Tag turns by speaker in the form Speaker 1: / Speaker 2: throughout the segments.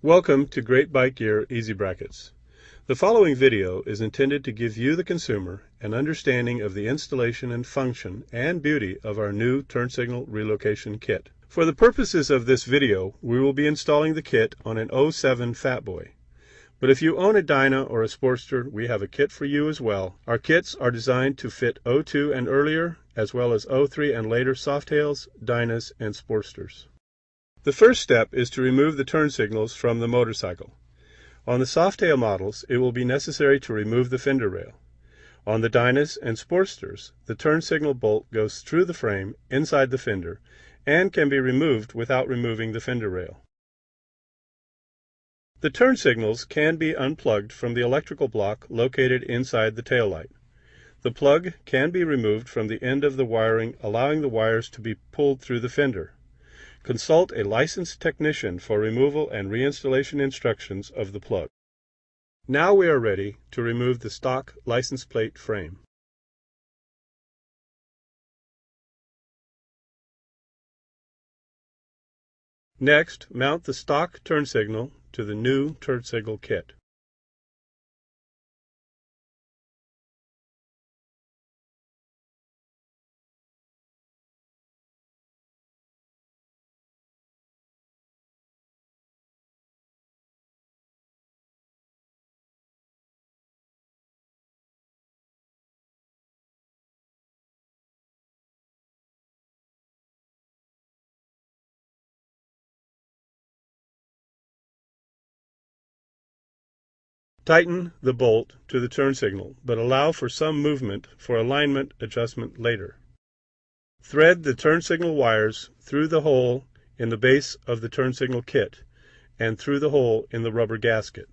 Speaker 1: Welcome to Great Bike Gear Easy Brackets. The following video is intended to give you, the consumer, an understanding of the installation and function and beauty of our new turn signal relocation kit. For the purposes of this video, we will be installing the kit on an 07 Fatboy. But if you own a Dyna or a Sportster, we have a kit for you as well. Our kits are designed to fit 02 and earlier, as well as 03 and later Softails, Dynas, and Sportsters. The first step is to remove the turn signals from the motorcycle. On the Softail models, it will be necessary to remove the fender rail. On the Dynas and Sportsters, the turn signal bolt goes through the frame inside the fender and can be removed without removing the fender rail. The turn signals can be unplugged from the electrical block located inside the taillight. The plug can be removed from the end of the wiring, allowing the wires to be pulled through the fender. Consult a licensed technician for removal and reinstallation instructions of the plug. Now we are ready to remove the stock license plate frame. Next, mount the stock turn signal to the new turn signal kit. Tighten the bolt to the turn signal, but allow for some movement for alignment adjustment later. Thread the turn signal wires through the hole in the base of the turn signal kit and through the hole in the rubber gasket.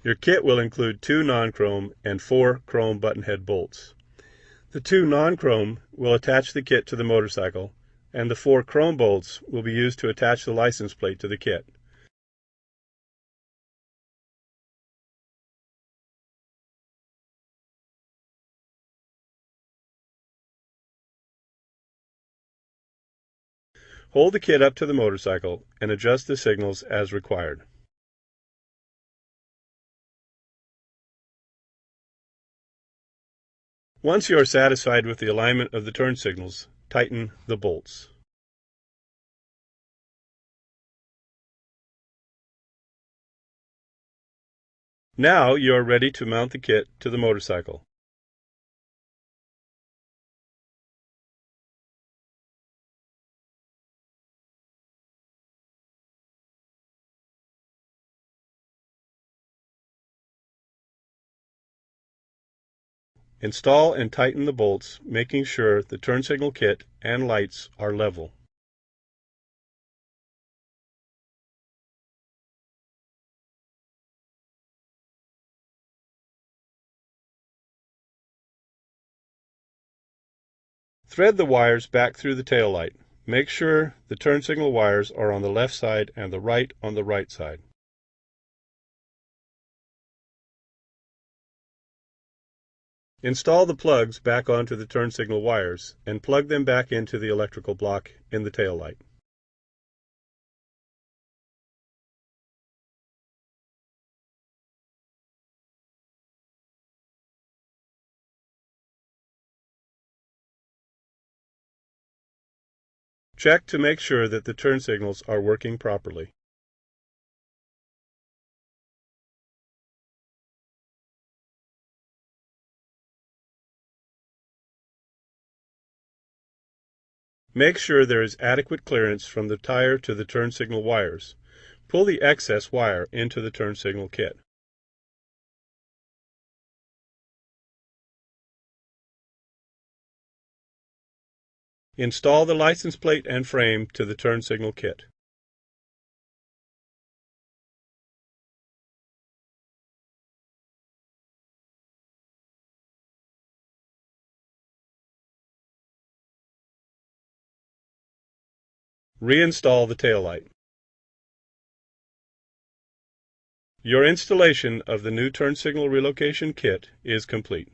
Speaker 1: Your kit will include 2 non-chrome and 4 chrome button head bolts. The 2 non-chrome will attach the kit to the motorcycle, and the 4 chrome bolts will be used to attach the license plate to the kit. Hold the kit up to the motorcycle and adjust the signals as required. Once you are satisfied with the alignment of the turn signals, tighten the bolts. Now you are ready to mount the kit to the motorcycle. Install and tighten the bolts, making sure the turn signal kit and lights are level. Thread the wires back through the tail light. Make sure the turn signal wires are on the left side and the right on the right side. Install the plugs back onto the turn signal wires and plug them back into the electrical block in the tail light. Check to make sure that the turn signals are working properly. Make sure there is adequate clearance from the tire to the turn signal wires. Pull the excess wire into the turn signal kit. Install the license plate and frame to the turn signal kit. Reinstall the taillight. Your installation of the new turn signal relocation kit is complete.